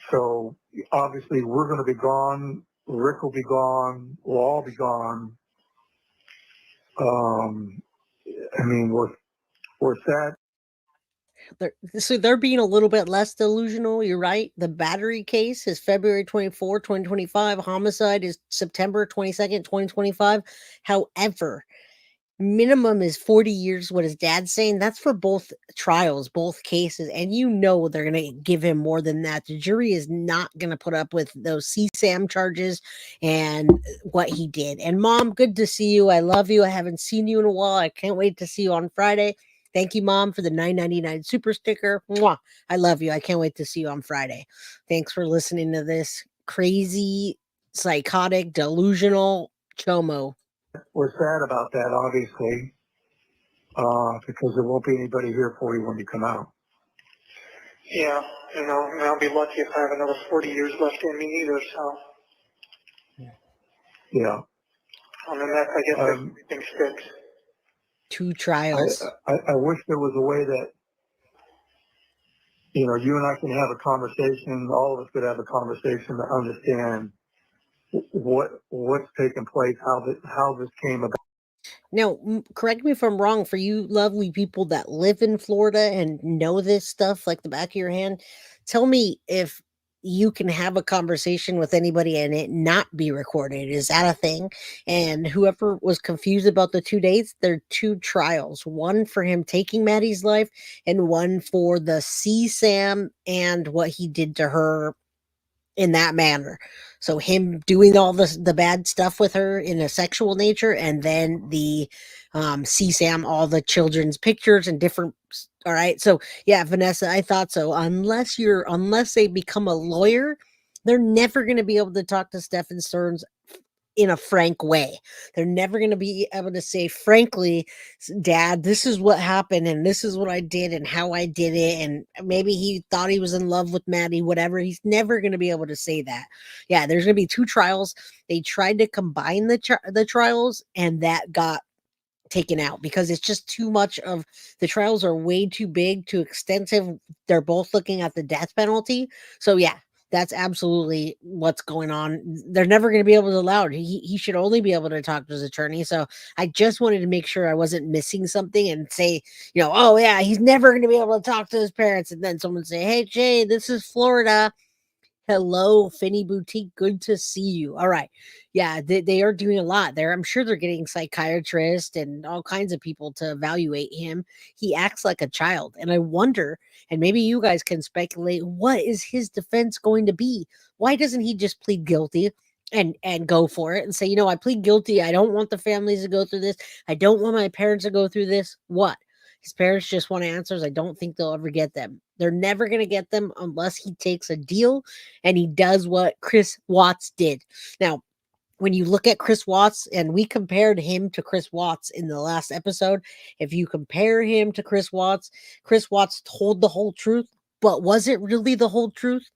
So obviously we're going to be gone. Rick will be gone. We'll all be gone. We're sad. They're being a little bit less delusional. You're right. The battery case is February 24, 2025. Homicide is September 22nd, 2025. However, minimum is 40 years, what his dad's saying. That's for both trials, both cases. And you know they're going to give him more than that. The jury is not going to put up with those CSAM charges and what he did. And Mom, good to see you. I love you. I haven't seen you in a while. I can't wait to see you on Friday. Thank you, Mom, for the $9.99 super sticker. Mwah. I love you. I can't wait to see you on Friday. Thanks for listening to this crazy, psychotic, delusional chomo. We're sad about that, obviously, because there won't be anybody here for you when you come out. Yeah, and I'll be lucky if I have another 40 years left in me either, so. Yeah. I mean, I guess everything sticks. 2 trials. I wish there was a way that, you and I can have a conversation, all of us could have a conversation to understand what's taking place, how this came about. Now, correct me if I'm wrong, for you lovely people that live in Florida and know this stuff like the back of your hand, tell me if you can have a conversation with anybody and it not be recorded. Is that a thing? And whoever was confused about the 2 dates, there are 2 trials, one for him taking Maddie's life and one for the CSAM and what he did to her in that manner. So him doing all the bad stuff with her in a sexual nature, and then the CSAM, all the children's pictures and different. All right. So yeah, Vanessa, I thought so. Unless they become a lawyer, they're never going to be able to talk to Stephan Sterns in a frank way. They're never going to be able to say, frankly, Dad, this is what happened and this is what I did and how I did it. And maybe he thought he was in love with Maddie, whatever. He's never going to be able to say that. Yeah, there's going to be 2 trials. They tried to combine the trials, and that got taken out because it's just too much of the trials are way too big, too extensive. They're both looking at the death penalty. So yeah, that's absolutely what's going on. They're never going to be able to allow it. He should only be able to talk to his attorney. So I just wanted to make sure I wasn't missing something and say, oh yeah, he's never going to be able to talk to his parents. And then someone say, hey Jay, this is Florida. Hello, Finny Boutique. Good to see you. All right. Yeah, they are doing a lot there. I'm sure they're getting psychiatrists and all kinds of people to evaluate him. He acts like a child. And I wonder, and maybe you guys can speculate, what is his defense going to be? Why doesn't he just plead guilty and go for it and say, I plead guilty. I don't want the families to go through this. I don't want my parents to go through this. What? His parents just want answers. I don't think they'll ever get them. They're never going to get them unless he takes a deal and he does what Chris Watts did. Now, when you look at Chris Watts, and we compared him to Chris Watts in the last episode, if you compare him to Chris Watts told the whole truth, but was it really the whole truth?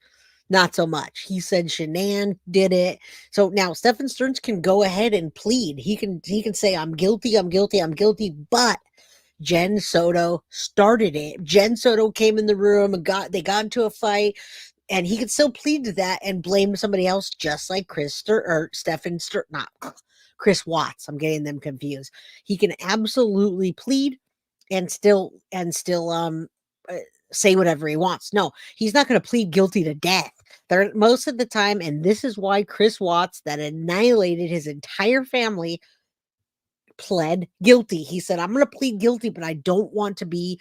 Not so much. He said Shanann did it. So now Stephan Sterns can go ahead and plead. He can say, I'm guilty, but Jenn Soto started it. Jenn Soto came in the room and they got into a fight, and he could still plead to that and blame somebody else, just like Stephan Sterns, not Chris Watts. I'm getting them confused. He can absolutely plead and still say whatever he wants. No, he's not going to plead guilty to death. Most of the time, and this is why Chris Watts, that annihilated his entire family, pled guilty. He said, I'm going to plead guilty, but I don't want to be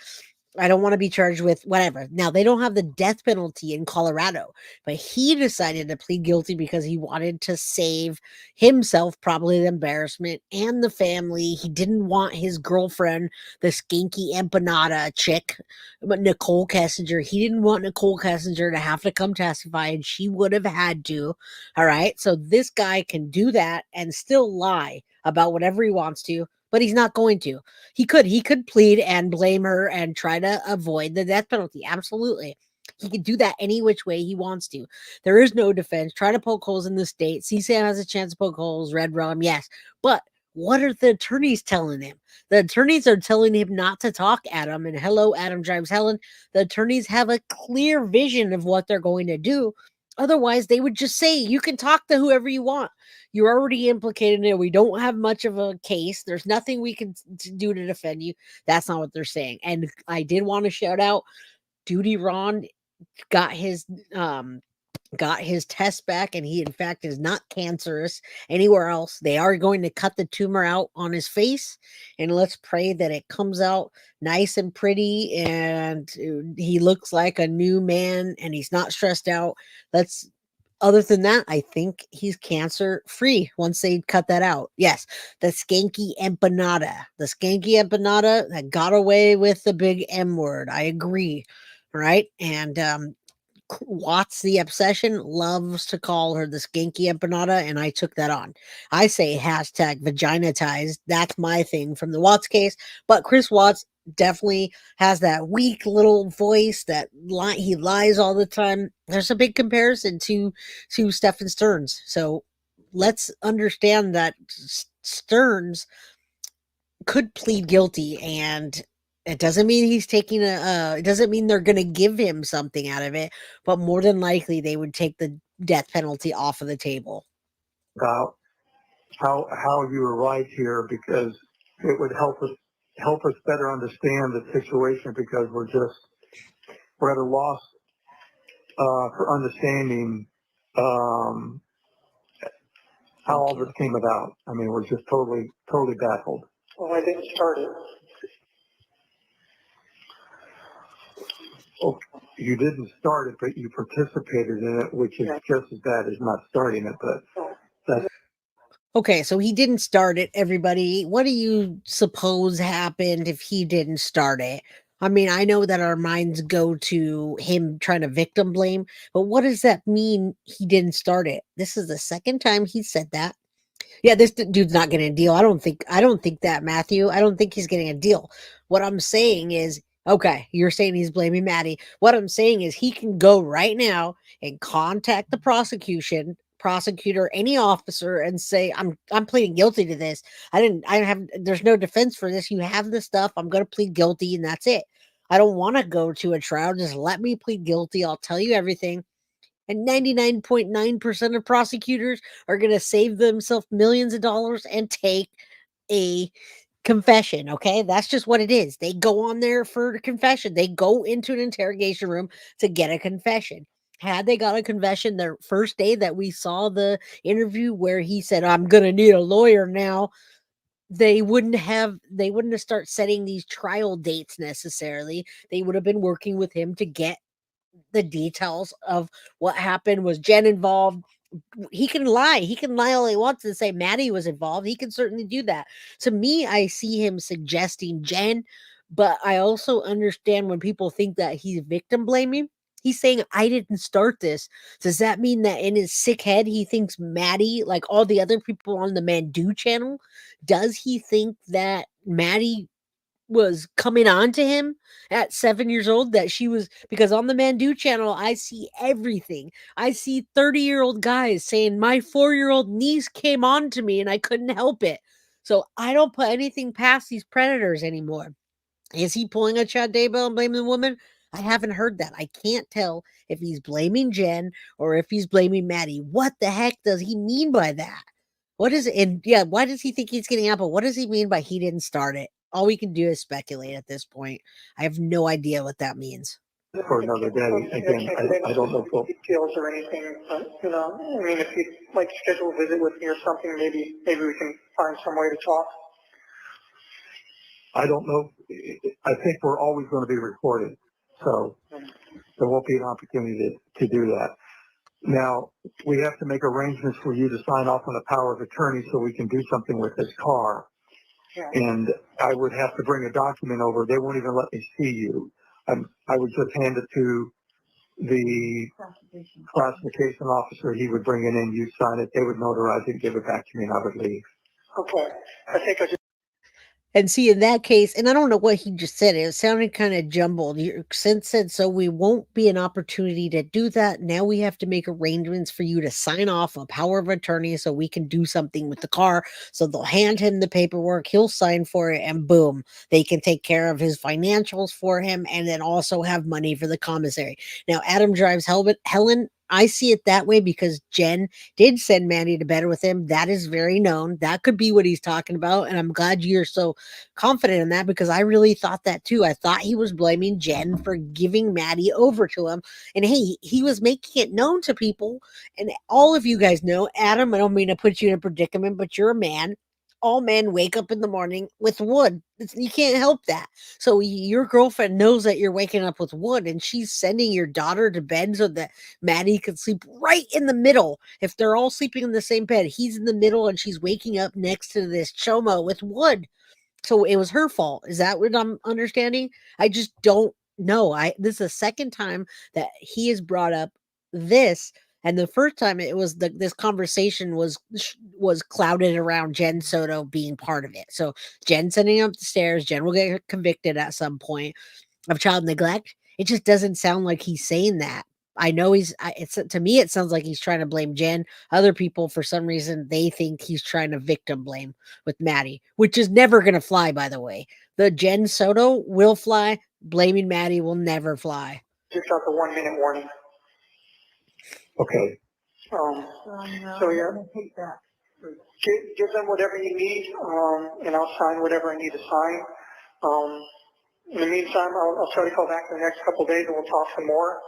charged with whatever. Now, they don't have the death penalty in Colorado, but he decided to plead guilty because he wanted to save himself, probably the embarrassment, and the family. He didn't want his girlfriend, the skinky empanada chick, Nicole Kessinger. He didn't want Nicole Kessinger to have to come testify, and she would have had to. All right. So this guy can do that and still lie about whatever he wants to, but he's not going to. He could plead and blame her and try to avoid the death penalty. Absolutely. He could do that any which way he wants to. There is no defense. Try to poke holes in the state. CSAM has a chance to poke holes. Red rum, yes. But what are the attorneys telling him? The attorneys are telling him not to talk, Adam. And hello, Adam Drives Helen. The attorneys have a clear vision of what they're going to do. Otherwise, they would just say, you can talk to whoever you want. You're already implicated in it. We don't have much of a case. There's nothing we can do to defend you. That's not what they're saying. And I did want to shout out Duty Ron got his got his test back, and he in fact is not cancerous anywhere else. They are going to cut the tumor out on his face, and let's pray that it comes out nice and pretty, and he looks like a new man, and he's not stressed out. Let's Other than that, I think he's cancer free once they cut that out. Yes, the skanky empanada. The skanky empanada that got away with the big M word. I agree. Right. And Watts, the obsession, loves to call her the skanky empanada, and I took that on. I say hashtag vaginatized. That's my thing from the Watts case. But Chris Watts definitely has that weak little voice that he lies all the time. There's a big comparison to Stephan Sterns. So let's understand that Sterns could plead guilty, and it doesn't mean he's taking it doesn't mean they're going to give him something out of it, but more than likely they would take the death penalty off of the table. About how you were right here, because it would help us better understand the situation, because we're at a loss for understanding how all this came about. I mean, we're just totally baffled. Well, I didn't start it. Oh, you didn't start it, but you participated in it, which is just as bad as not starting it. But that's Okay, so he didn't start it, everybody. What do you suppose happened if he didn't start it? I mean, I know that our minds go to him trying to victim blame, but what does that mean he didn't start it? This is the second time he said that. Yeah, this dude's not getting a deal. I don't think that, Matthew. I don't think he's getting a deal. What I'm saying is, okay, you're saying he's blaming Maddie. What I'm saying is he can go right now and contact the prosecutor, any officer, and say, I'm pleading guilty to this. There's no defense for this. You have the stuff. I'm gonna plead guilty, and that's it. I don't want to go to a trial. Just let me plead guilty. I'll tell you everything. And 99.9% of prosecutors are going to save themselves millions of dollars and take a confession. Okay. That's just what it is. They go on there for a confession. They go into an interrogation room to get a confession. Had they got a confession their first day that we saw the interview where he said, I'm going to need a lawyer now, they wouldn't have start setting these trial dates necessarily. They would have been working with him to get the details of what happened. Was Jenn involved? He can lie. He can lie all he wants and say Maddie was involved. He can certainly do that. To me, I see him suggesting Jenn, but I also understand when people think that he's victim blaming. He's saying, I didn't start this. Does that mean that in his sick head, he thinks Maddie, like all the other people on the Mandu channel, does he think that Maddie was coming on to him at 7 years old, that she was, because on the Mandu channel, I see everything. I see 30-year-old guys saying my 4-year-old niece came on to me and I couldn't help it. So I don't put anything past these predators anymore. Is he pulling a Chad Daybell and blaming the woman? I haven't heard that. I can't tell if he's blaming Jenn or if he's blaming Maddie. What the heck does he mean by that? What is it? And yeah, why does he think he's getting out? But what does he mean by he didn't start it? All we can do is speculate at this point. I have no idea what that means. for another day. Again, I don't know if details or anything, but I mean, if you'd like to schedule a visit with me or something, maybe we can find some way to talk. I don't know. I think we're always going to be recorded, so there won't be an opportunity to do that. Now, we have to make arrangements for you to sign off on a power of attorney so we can do something with this car. Yeah. And I would have to bring a document over. They won't even let me see you. I would just hand it to the classification officer. He would bring it in, you sign it, they would notarize it, give it back to me, and I would leave. Okay. I think I just... And see, in that case, and I don't know what he just said, it sounded kind of jumbled. Your sense said, so we won't be an opportunity to do that. Now we have to make arrangements for you to sign off a power of attorney so we can do something with the car. So they'll hand him the paperwork, he'll sign for it, and boom, they can take care of his financials for him and then also have money for the commissary. Now, Adam drives Helen. I see it that way because Jenn did send Maddie to bed with him. That is very known. That could be what he's talking about. And I'm glad you're so confident in that because I really thought that too. I thought he was blaming Jenn for giving Maddie over to him. And hey, he was making it known to people. And all of you guys know, Adam, I don't mean to put you in a predicament, but you're a man. All men wake up in the morning with wood. You can't help that. So your girlfriend knows that you're waking up with wood and she's sending your daughter to bed so that Maddie could sleep right in the middle. If they're all sleeping in the same bed, he's in the middle and she's waking up next to this chomo with wood. So it was her fault. Is that what I'm understanding? I just don't know. This is the second time that he has brought up this, and the first time it was this conversation was clouded around Jenn Soto being part of it. So Jenn sending him up the stairs. Jenn will get convicted at some point of child neglect. It just doesn't sound like he's saying that. I know it's to me, it sounds like he's trying to blame Jenn. Other people, for some reason, they think he's trying to victim blame with Maddie, which is never going to fly, by the way. The Jenn Soto will fly. Blaming Maddie will never fly. Just got the 1 minute warning. Okay. So yeah, give them whatever you need, and I'll sign whatever I need to sign. In the meantime, I'll try to call back in the next couple of days and we'll talk some more.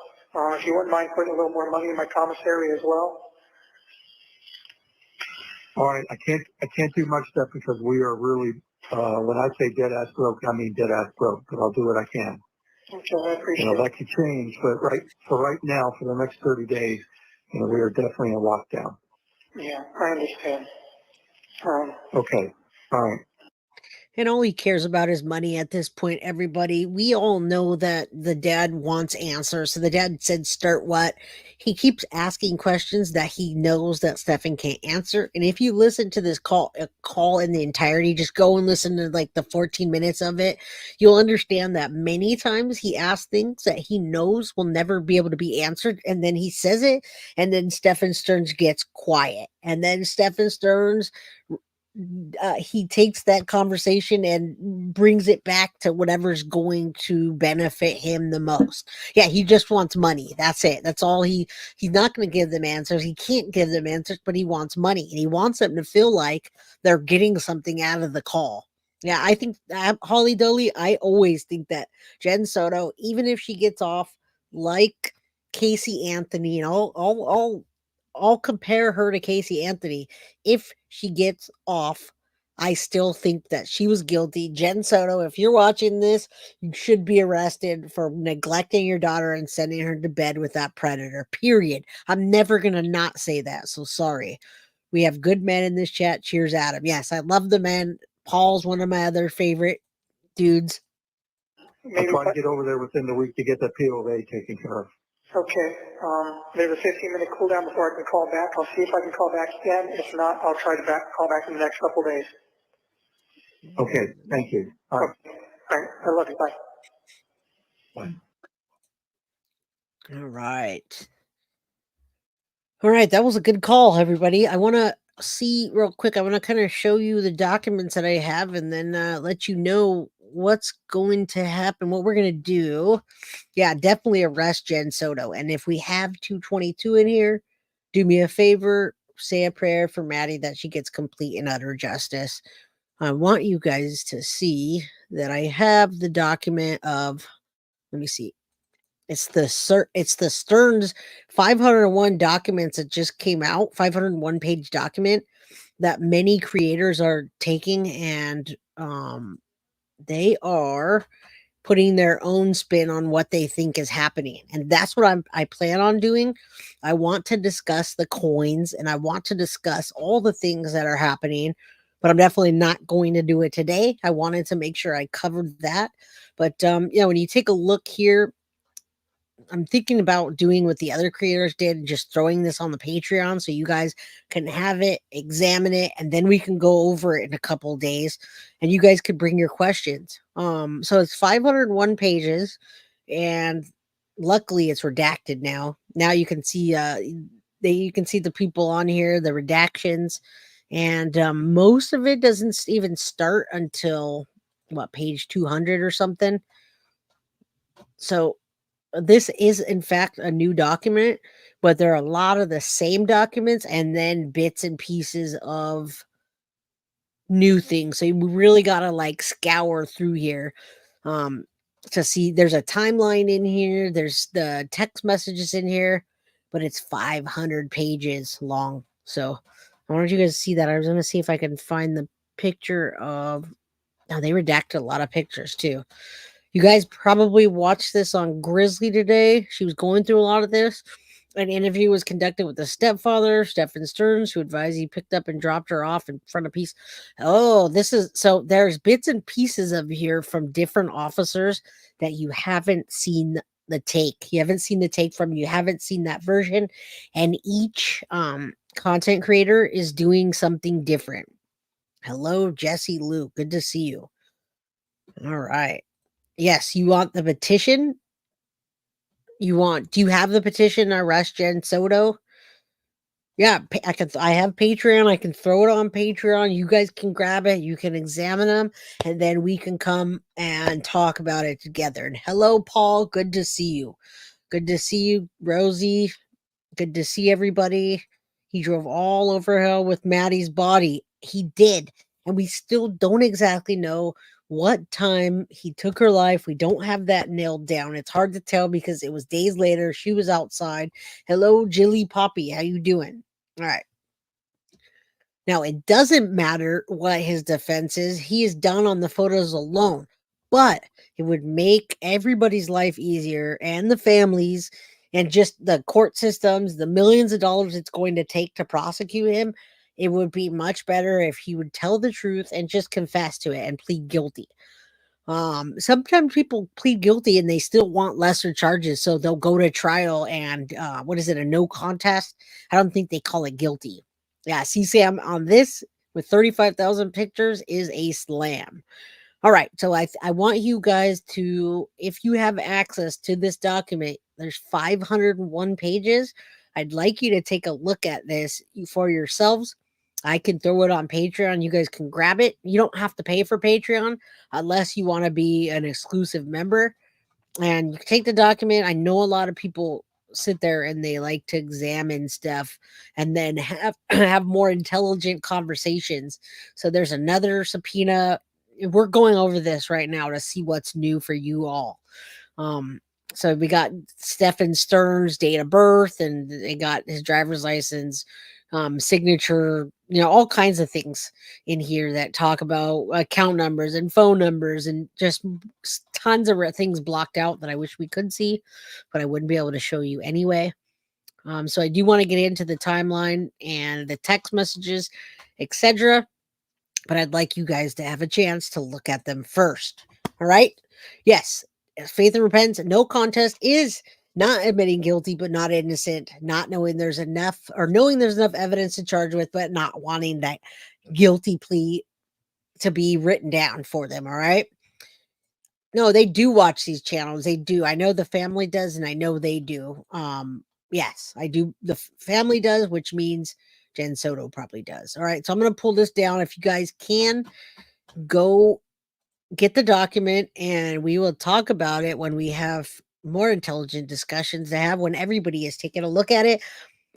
If you wouldn't mind putting a little more money in my commissary as well. All right. I can't do much stuff because we are really, when I say dead ass broke, I mean dead ass broke, but I'll do what I can. Okay, I appreciate it. That could change, but right now, for the next 30 days, we are definitely in lockdown. Yeah, I understand. Okay. All right. And all he cares about is money at this point, everybody. We all know that the dad wants answers. So the dad said, start what? He keeps asking questions that he knows that Stephan can't answer. And if you listen to this call in the entirety, just go and listen to like the 14 minutes of it. You'll understand that many times he asks things that he knows will never be able to be answered. And then he says it. And then Stephan Sterns gets quiet. And then Stephan Sterns he takes that conversation and brings it back to whatever's going to benefit him the most. Yeah, he just wants money. That's it. That's all he's not going to give them answers. He can't give them answers, but he wants money and he wants them to feel like they're getting something out of the call. Yeah, I think Holly Dolly, I always think that Jenn Soto, even if she gets off like Casey Anthony, and I'll compare her to Casey Anthony. If she gets off, I still think that she was guilty. Jenn Soto, if you're watching this, you should be arrested for neglecting your daughter and sending her to bed with that predator, period. I'm never going to not say that, so sorry. We have good men in this chat. Cheers, Adam. Yes, I love the men. Paul's one of my other favorite dudes. I'll try to get over there within the week to get the POA taken care of. Okay. There's a 15-minute cooldown before I can call back. I'll see if I can call back again. If not, I'll try to call back in the next couple of days. Okay. Thank you. All right. Okay. All right. I love you. Bye. Bye. All right. All right. That was a good call, everybody. I want to see real quick. I want to kind of show you the documents that I have and then let you know what's going to happen, what we're going to do. Yeah, definitely arrest Jenn Soto. And if we have 222 in here, do me a favor, say a prayer for Maddie that she gets complete and utter justice. I want you guys to see that I have the document of, let me see. It's the Sterns 501 documents that just came out, 501 page document that many creators are taking and they are putting their own spin on what they think is happening. And that's what I plan on doing. I want to discuss the coins and I want to discuss all the things that are happening, but I'm definitely not going to do it today. I wanted to make sure I covered that. But when you take a look here, I'm thinking about doing what the other creators did and just throwing this on the Patreon so you guys can have it, examine it, and then we can go over it in a couple of days and you guys could bring your questions. So it's 501 pages and luckily it's redacted now. Now you can see you can see the people on here, the redactions, and most of it doesn't even start until page 200 or something. So this is in fact a new document, but there are a lot of the same documents and then bits and pieces of new things. So we really got to like scour through here um to see. There's a timeline in here, there's the text messages in here, but it's 500 pages long. So I wanted you guys to see that. I was going to see if I can find the picture of. Now they redacted a lot of pictures too. You guys probably watched this on Grizzly today. She was going through a lot of this. An interview was conducted with the stepfather, Stephan Sterns, who advised he picked up and dropped her off in front of peace. Oh, this is so there's bits and pieces of here from different officers that you haven't seen the take. You haven't seen the take from, you haven't seen that version. And each content creator is doing something different. Hello, Jesse Luke. Good to see you. All right. Yes, you want the petition? Do you have the petition to arrest Jenn Soto? Yeah, I have Patreon. I can throw it on Patreon. You guys can grab it. You can examine them, and then we can come and talk about it together. And hello, Paul. Good to see you. Good to see you, Rosie. Good to see everybody. He drove all over hell with Maddie's body. He did. And we still don't exactly know what time he took her life. We don't have that nailed down. It's hard to tell because it was days later. She was outside. Hello, Jilly Poppy. How you doing? All right. Now, it doesn't matter what his defense is. He is done on the photos alone. But it would make everybody's life easier, and the families, and just the court systems, the millions of dollars it's going to take to prosecute him. It would be much better if he would tell the truth and just confess to it and plead guilty. Sometimes people plead guilty and they still want lesser charges, so they'll go to trial and what is it, a no contest? I don't think they call it guilty. Yeah, CSAM on this with 35,000 pictures is a slam. All right, so I want you guys to, if you have access to this document, there's 501 pages. I'd like you to take a look at this for yourselves. I can throw it on Patreon. You guys can grab it. You don't have to pay for Patreon unless you want to be an exclusive member. And you can take the document. I know a lot of people sit there and they like to examine stuff and then have more intelligent conversations. So there's another subpoena. We're going over this right now to see what's new for you all. So we got Stephan Sterns' date of birth, and they got his driver's license, signature, all kinds of things in here that talk about account numbers and phone numbers and just tons of things blocked out that I wish we could see, but I wouldn't be able to show you anyway. So I do want to get into the timeline and the text messages, etc. But I'd like you guys to have a chance to look at them first. All right. Yes. Faith and repentance, no contest is not admitting guilty, but not innocent, not knowing there's enough, or knowing there's enough evidence to charge with, but not wanting that guilty plea to be written down for them. All right. No, they do watch these channels. They do. I know the family does, and I know they do. Yes, I do. The family does, which means Jenn Soto probably does. All right. So I'm going to pull this down. If you guys can go get the document, and we will talk about it when we have more intelligent discussions to have when everybody is taking a look at it.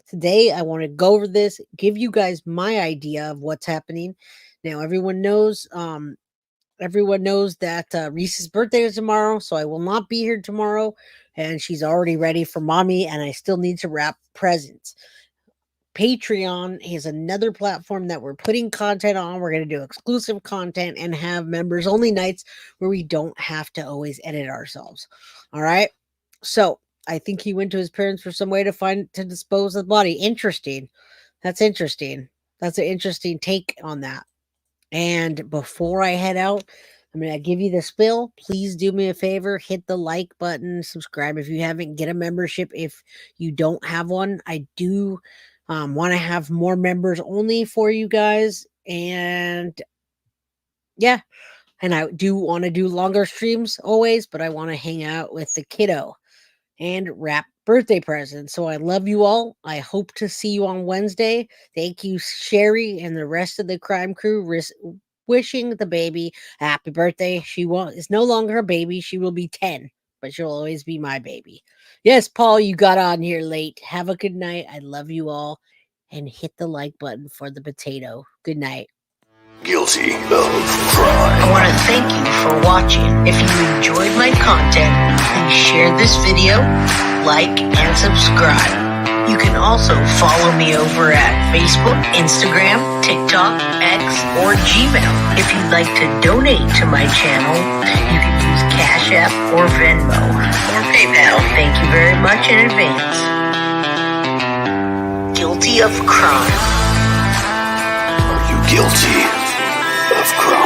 Today, I want to go over this, give you guys my idea of what's happening. Now, everyone knows that Reese's birthday is tomorrow, so I will not be here tomorrow, and she's already ready for mommy, and I still need to wrap presents. Patreon is another platform that we're putting content on. We're going to do exclusive content and have members only nights where we don't have to always edit ourselves. All right. So I think he went to his parents for some way to dispose of the body. Interesting. That's interesting. That's an interesting take on that. And before I head out, I'm going to give you the spill. Please do me a favor. Hit the like button. Subscribe if you haven't. Get a membership if you don't have one. I do want to have more members only for you guys. And yeah, and I do want to do longer streams always, but I want to hang out with the kiddo and wrap birthday presents. So I love you all. I hope to see you on Wednesday. Thank you, Sherry, and the rest of the crime crew. Wishing the baby a happy birthday. She is no longer a baby. She will be 10. but she'll always be my baby. Yes, Paul, you got on here late. Have a good night. I love you all. And hit the like button for the potato. Good night. Guilty of crime. I want to thank you for watching. If you enjoyed my content, please share this video, like, and subscribe. You can also follow me over at Facebook, Instagram, TikTok, X, or Gmail. If you'd like to donate to my channel, you can use Cash App or Venmo or PayPal. Thank you very much in advance. Guilty of crime. Are you guilty of crime?